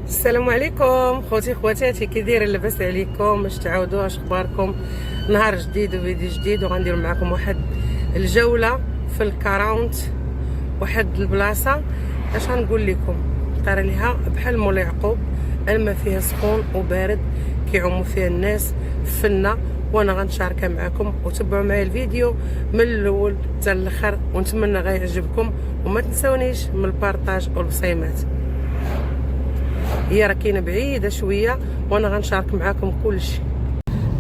السلام عليكم خوتي خواتاتي، كي دايرين؟ لاباس عليكم؟ واش تعاودوا؟ اش اخباركم؟ نهار جديد وفيديو جديد، وغندير معكم واحد الجوله في الكاراونت، واحد البلاصه اش غنقول لكم طار ليها بحال مولا يعقوب. الماء فيها سخون وبارد، كيعوموا فيها الناس فنه، وانا غنشاركها معكم. وتبعوا معايا الفيديو من الاول حتى الاخر، ونتمنى غيعجبكم، وما تنسونيش من البارطاج والبصيمات. هي راه كاينه بعيده شويه، وانا غنشارك معكم كلشي.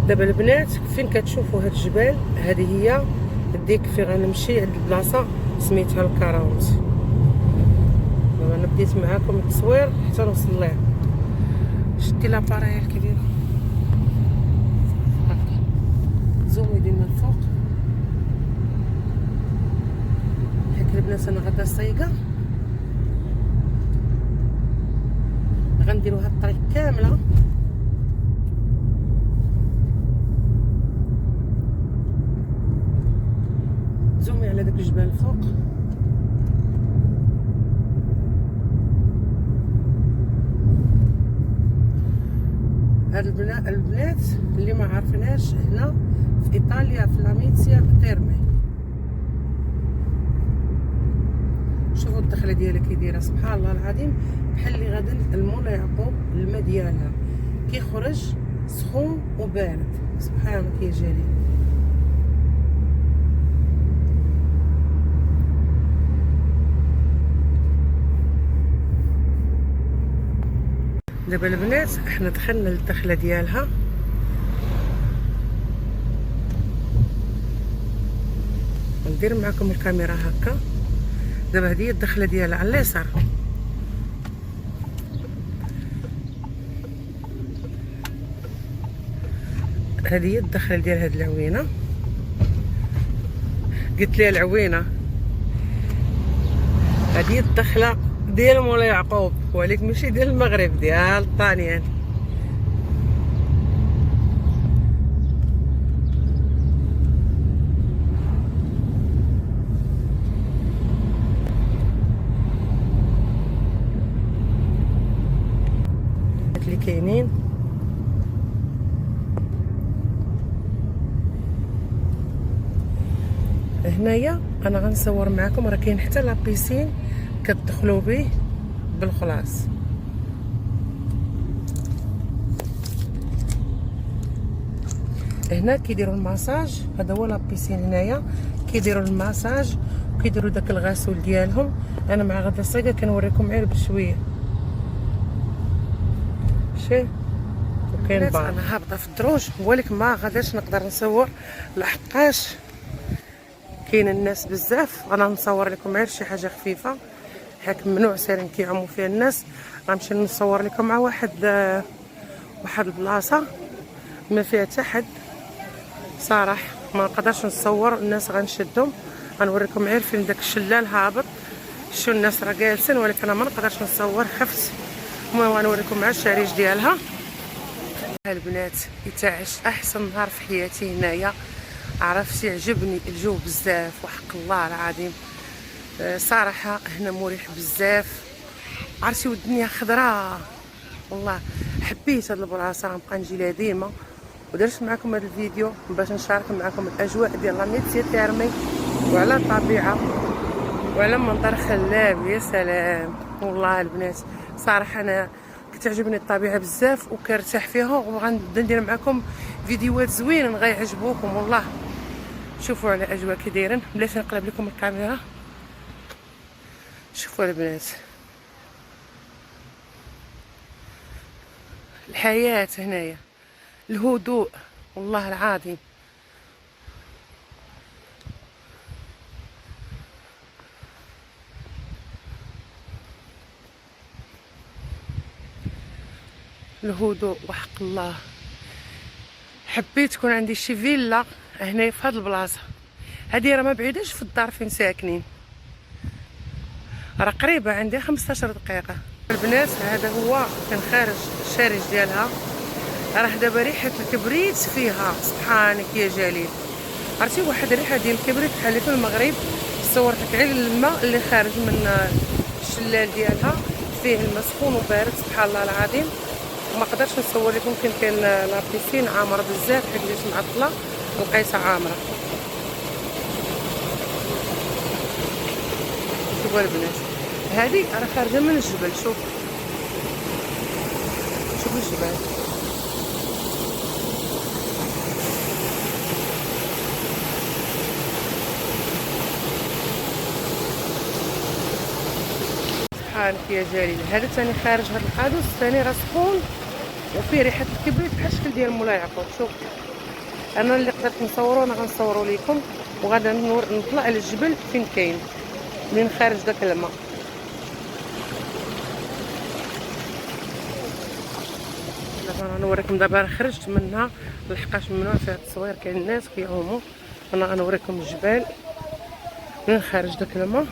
دابا البنات فين كتشوفوا هاد الجبال، هذه هي ديك فين غنمشي، هاد البلاصه سميتها الكاراونت. دابا انا بديت معكم التصوير حتى نوصل ليه. شدي لاباريل الكبيره هكا، زومي ديما الفوق. حيت البنات انا غدا صايقه، غنديروا هاد الطريق كامله زومي على داك الجبال الفوق. هاد البنات اللي ما عارفينهاش، هنا في ايطاليا في لاميتسيا تيرمي. شوفوا الدخله ديالها كي دايره، سبحان الله العظيم، بحال اللي غادا المولا يعقوب. الماء ديالها كيخرج سخون وبارد، سبحانك يا جليل. دابا البنات احنا دخلنا للدخله ديالها، ندير معكم الكاميرا هكا. دابا هذه هي الدخله ديالها على اليسار. هذه هي الدخله ديال هاد العوينه، قلت ليها العوينه. هذه هي الدخله ديال مولا يعقوب، ولكن ماشي ديال المغرب، ديال الطاليان. اللي كاينين هنايا انا غنصور معكم. راه كاين حتى لابيسين كتدخلوا به بالخلاص. هنا كيديروا الماساج، هذا هو لابيسين. هنايا كيديروا الماساج وكيديروا داك الغسول ديالهم. انا مع غدا صايقه كنوريكم غير بشويه. شي وكاين بار. انا هابطه في الدروج، ولكن ما غاداش نقدر نصور لحقاش كاين الناس بزاف. انا نصور لكم غير شي حاجه خفيفه، حيت ممنوع سيرين كيعوموا فيها الناس. غنمشي نصور لكم مع واحد البلاصه ما فيها حتى حد. صراحه ما نقدرش نصور، الناس غنشدهم. غنوريكم غير فين داك الشلال هابط، شو الناس راه جالسين، ولكن انا ما نقدرش نصور، خفت. المهم غنوريكم مع الشريج ديالها. البنات يتعش احسن نهار في حياتي هنايا. عرفتي عجبني الجو بزاف، وحق الله العظيم. صراحه هنا مريح بزاف، عرفتي، والدنيا خضراء. والله حبيت هاد البلاصه، غنبقى نجي لها ديما. ودرت معكم هذا الفيديو باش نشارك معكم الاجواء ديال لاميتسيا تيرمي، وعلى الطبيعه وعلى منظر خلاب. يا سلام والله البنات، صراحه انا كتعجبني الطبيعه بزاف وكنرتاح فيها، وغنبدا ندير معكم فيديوهات زوينين غيعجبوكم والله. شوفوا على اجواء كي دايرين. بلاتي نقلب لكم الكاميرا. شوفوا البنات، الحياه هنايا، الهدوء والله العظيم. الهدوء وحق الله. حبيت تكون عندي شي فيلا هنا في هاد البلاصه. هادي راه ما بعيداش في الدار فين ساكنين، راه قريبه عندي 15 دقيقه. البنات هذا هو كان خارج الشارج ديالها. راه دابا ريحه الكبريت فيها، سبحانك يا جليل. عرفتي واحد الريحه ديال الكبريت بحال اللي في المغرب. صورت لك غير الماء اللي خارج من الشلال ديالها، فيه المسخون وبارد سبحان الله العظيم. وما قدرتش نصور لكم كي كاين لابيسين عامره بزاف حيت جيت معطله لقيتها عامره. شوفوا البنات هذه راه خارجه من الجبل. شوفوا الجبال. سبحانك يا جليل. هذا ثاني خارج، هذا القادوس ثاني راه سخون وفيه ريحه الكبريت بحال الشكل ديال مولاي يعقوب. شوف انا اللي قدرت نصورو انا غنصورو لكم، وغادا نطلع على الجبل فين كاين منين خارج داك الماء. دابا غنوريكم. دابا خرجت منها لحقاش ممنوع فيها التصوير، كاين الناس كيعوموا. انا غنوريكم الجبال منين خارج داك الماء.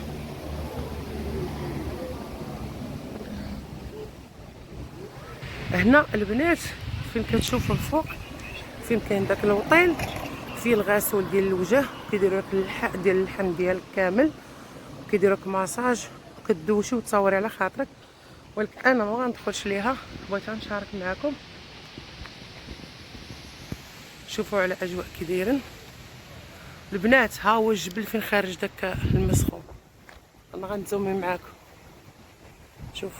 هنا البنات فين كتشوفوا الفوق فين كاين داك الوطيل فيه الغسول ديال الوجه، كيديروا لك اللحاء ديال اللحم ديالك كامل، كيديروا لك ماساج وكدوشي وتصوري على خاطرك. ولكن انا ما غندخلش ليها، بغيت نشارك معكم. شوفوا على اجواء كي دايرين البنات. ها هو الجبل فين خارج داك المسخون. انا غنزومي معاكم. شوف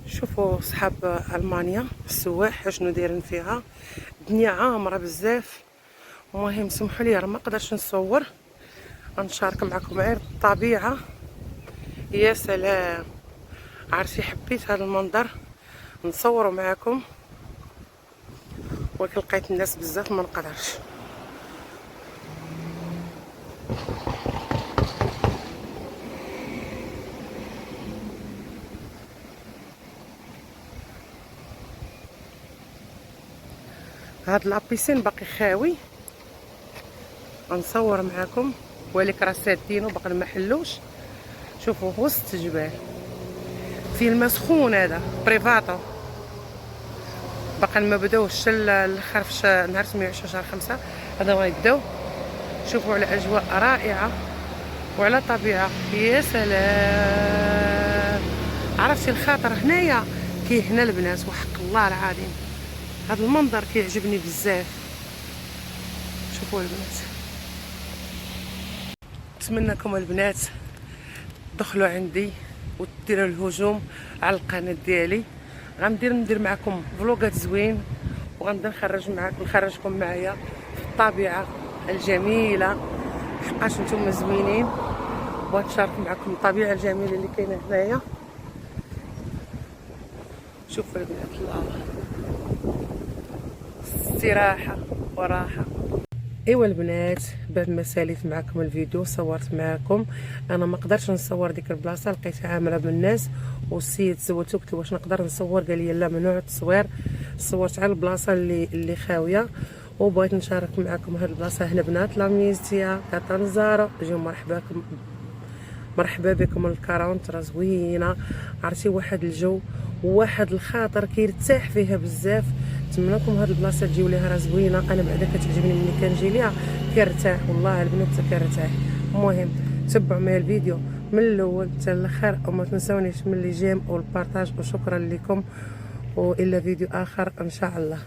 شوفوا صحاب المانيا السواح شنو دايرين فيها. الدنيا عامره بزاف. المهم سمحوا لي راه ما قدرتش نصور، غنشارك معكم غير الطبيعه. يا سلام، عرفتي حبيت هذا المنظر نصوروا معكم، ولكن لقيت الناس بزاف ما نقدرش. هاد لابيسين باقي خاوي، غنصور معكم ولكن راه سادينو باقي ما حلوش. شوفوا وسط الجبال فيه الماء سخون. هذا بريفاتو باقي ما بداوش الاخر في نهار 28 شهر 5 هذا غيبداو. شوفوا على اجواء رائعه وعلى طبيعه. يا سلام، عرفتي الخاطر هنايا كيهنا البنات وحق الله العظيم. هذا المنظر كيعجبني بزاف. شوفوا البنات، نتمنىكم البنات دخلوا عندي وديروا الهجوم على القناه ديالي. ندير معكم فلوغات زوين، وغنبدا نخرجكم معايا في الطبيعه الجميله حقاش نتوما زوينين. بغيت نشارك معكم الطبيعه الجميله اللي كاينه هنايا. شوفوا البنات، الله، استراحه وراحه. ايوا البنات، بعد ما ساليت معكم الفيديو صورت معكم. انا ما قدرتش نصور ديك البلاصه، لقيتها عامله بالناس، والسيد سولته قلت له واش نقدر نصور، قال لي لا ممنوع التصوير. صورت على البلاصه اللي خاويه، وبغيت نشارك معكم هاد البلاصه هنا بنات لامنيزيا كاتنزارو. جيو مرحبا بكم. الكارونت راه زوينه، عرفتي واحد الجو وواحد الخاطر كيرتاح فيها بزاف. نتمنىكم هاد البلاصه تجيو ليها، راه زوينه. انا بعدا كتعجبني ملي كنجي ليها كنرتاح، والله البنات كنرتاح. المهم تبعوا معايا الفيديو من الاول حتى الاخر، وما تنسونيش من لي جيم والبارطاج. وشكرا لكم، والى فيديو اخر ان شاء الله.